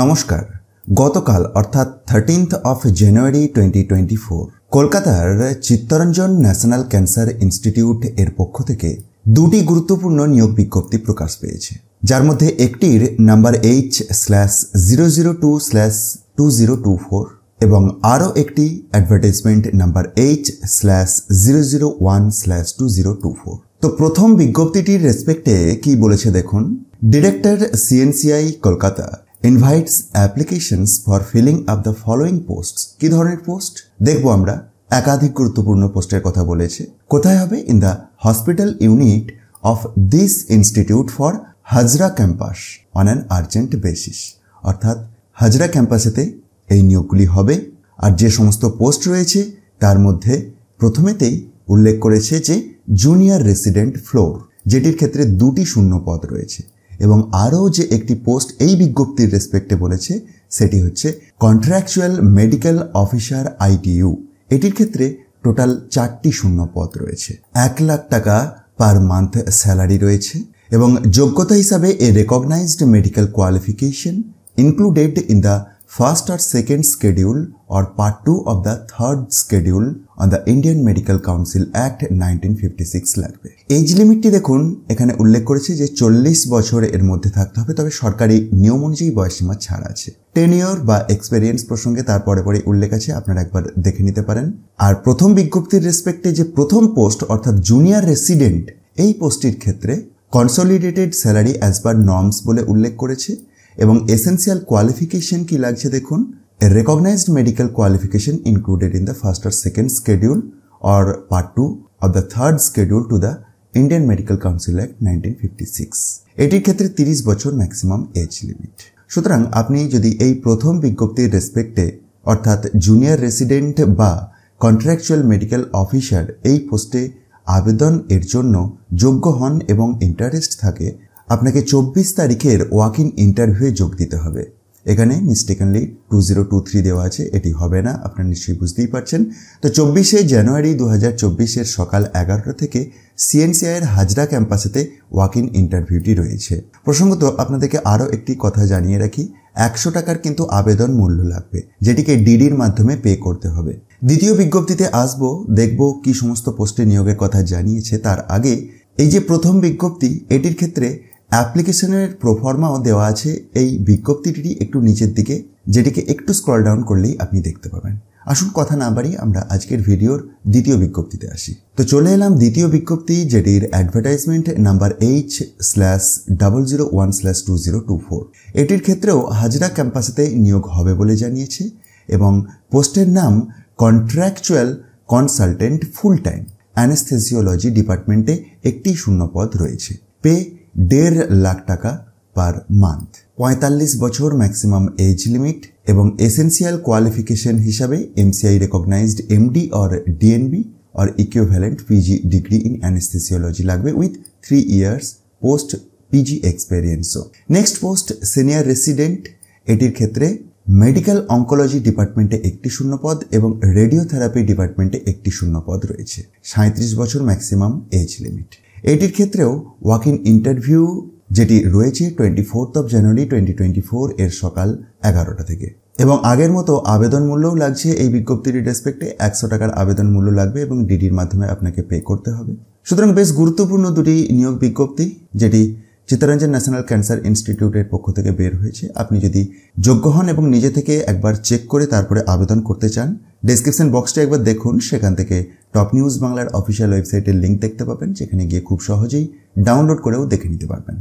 নমস্কার। গতকাল অর্থাৎ 13th of January 2024 কলকাতার চিত্তরঞ্জন ন্যাশনাল ক্যান্সার ইনস্টিটিউট এর পক্ষ থেকে দুটি গুরুত্বপূর্ণ নিয়োগ বিজ্ঞপ্তি প্রকাশ পেয়েছে, যার মধ্যে একটির নাম্বার H/002/2024 এবং আরও একটি অ্যাডভার্টাইজমেন্ট নাম্বার H/001/2024। তো প্রথম বিজ্ঞপ্তিটির রেসপেক্টে কি বলেছে দেখুন। Director CNCI Kolkata invites applications for filling up the following posts। কি ধরনের পোস্ট দেখবো আমরা? একাধিক গুরুত্বপূর্ণ পোস্টের কথা বলেছে। কোথায় হবে? In the hospital unit of this institute for Hazra campus on an urgent basis. অর্থাৎ হাজরা ক্যাম্পাসেতে এই নিয়োগগুলি হবে। আর যে সমস্ত পোস্ট রয়েছে তার মধ্যে প্রথমেতেই উল্লেখ করেছে যে জুনিয়র রেসিডেন্ট ফ্লোর, যেটির ক্ষেত্রে দুটি শূন্য পদ রয়েছে, এবং আরও যে একটি পোস্ট এই বিজ্ঞপ্তির রেসপেক্টে বলেছে সেটি হচ্ছে কন্ট্রাকচুয়াল মেডিকেল অফিসার ITU। এটির ক্ষেত্রে টোটাল 4টি শূন্য পদ রয়েছে। 1 লাখ টাকা পার মান্থ স্যালারি রয়েছে এবং যোগ্যতা হিসাবে এ recognized medical qualification included in the first or second schedule or part 2 of the third schedule on the Indian Medical Council Act 1956 লাগবে। এজ লিমিটটি দেখুন, এখানে উল্লেখ করেছে যে 40 বছর এর মধ্যে থাকতে হবে, তবে সরকারি নিয়ম অনুযায়ী বয়সসীমা ছাড় আছে। টেনিওর বা এক্সপেরিয়েন্স প্রসঙ্গে তারপরে উল্লেখ আছে, আপনারা একবার দেখে নিতে পারেন। আর প্রথম বিজ্ঞপ্তির রেসপেক্টে যে প্রথম পোস্ট অর্থাৎ জুনিয়র রেসিডেন্ট, এই পোস্টটির ক্ষেত্রে consolidated salary as per norms বলে উল্লেখ করেছে এবং এসেন্সিয়াল কোয়ালিফিকেশন কি লাগছে দেখুন। A recognized medical qualification included in the first or second schedule or part 2 of the third schedule to the Indian Medical Council Act 1956। এটির ক্ষেত্রে 30 বছর ম্যাক্সিমাম এজ লিমিট। সুতরাং আপনি যদি এই প্রথম বিজ্ঞপ্তির রেসপেক্টে অর্থাৎ জুনিয়র রেসিডেন্ট বা কন্ট্রাকচুয়াল মেডিকেল অফিসার এই পোস্টে আবেদন এর জন্য যোগ্য হন এবং ইন্টারেস্ট থাকে, আপনাকে 24 তারিখের ওয়াক ইন ইন্টারভিউয়ে যোগ দিতে হবে। এখানে মিস্টেকেনলি 2023 দেওয়া আছে, এটি হবে না, আপনারা নিশ্চয়ই বুঝতেই পারছেন। তো 24শে জানুয়ারি 2024 সকাল 11টা থেকে CNCI এর হাজরা ক্যাম্পাসেতে ওয়াক ইন ইন্টারভিউটি রয়েছে। প্রসঙ্গত আপনাদেরকে আরও একটি কথা জানিয়ে রাখি, 100 টাকার কিন্তু আবেদন মূল্য লাগবে, যেটিকে ডিডির মাধ্যমে পে করতে হবে। দ্বিতীয় বিজ্ঞপ্তিতে আসবো, দেখব কি সমস্ত পোস্টে নিয়োগের কথা জানিয়েছে। তার আগে এই যে প্রথম বিজ্ঞপ্তি, এটির ক্ষেত্রে অ্যাপ্লিকেশনের প্রোফর্মাও দেওয়া আছে এই বিজ্ঞপ্তিটি একটু নিচের দিকে, যেটিকে একটু স্ক্রল ডাউন করলেই আপনি দেখতে পাবেন। আসুন কথা না বাড়িয়ে আমরা আজকের ভিডিওর দ্বিতীয় বিজ্ঞপ্তিতে আসি। তো চলে এলাম দ্বিতীয় বিজ্ঞপ্তি, যেটির অ্যাডভার্টাইজমেন্ট নাম্বার H/001/2024। এটির ক্ষেত্রেও হাজরা ক্যাম্পাসেতে নিয়োগ হবে বলে জানিয়েছে এবং পোস্টের নাম contractual consultant full time anaesthesiology ডিপার্টমেন্টে একটি শূন্য পদ রয়েছে। পে 1.5 লাখ টাকা পার মান্থ, 45 বছর ম্যাক্সিমাম এজ লিমিট এবং এসেন্সিয়াল কোয়ালিফিকেশন হিসাবে MCI recognised MD or DNB or equivalent PG degree in anaesthesiology লাগবে উইথ 3 years পোস্ট PG এক্সপেরিয়েন্সও। নেক্সট পোস্ট সিনিয়র রেসিডেন্ট, এটির ক্ষেত্রে মেডিকেল অঙ্কোলজি ডিপার্টমেন্টে একটি শূন্য পদ এবং রেডিওথেরাপি ডিপার্টমেন্টে একটি শূন্য পদ রয়েছে। 37 বছর ম্যাক্সিমাম এজ লিমিট। এটির ক্ষেত্রেও ওয়াক ইন ইন্টারভিউ যেটি রয়েছে 24th of January 2024 এর সকাল 11টা থেকে, এবং আগের মতো আবেদন মূল্যও লাগছে এই বিজ্ঞপ্তির রেসপেক্টে 100 টাকার আবেদন মূল্য লাগবে এবং ডিডির মাধ্যমে আপনাকে পে করতে হবে। সুতরাং বেশ গুরুত্বপূর্ণ দুটি নিয়োগ বিজ্ঞপ্তি, যেটি চিত্তরঞ্জন ন্যাশনাল ক্যান্সার ইনস্টিটিউটের পক্ষ থেকে বের হয়েছে। আপনি যদি যোগ্য হন এবং নিজে থেকে একবার চেক করে তারপরে আবেদন করতে চান, ডেসক্রিপশন বক্সটা একবার দেখুন, সেখান থেকে টপ নিউজ বাংলার অফিসিয়াল ওয়েবসাইটের লিঙ্ক দেখতে পাবেন, যেখানে গিয়ে খুব সহজেই ডাউনলোড করেও দেখে নিতে পারবেন।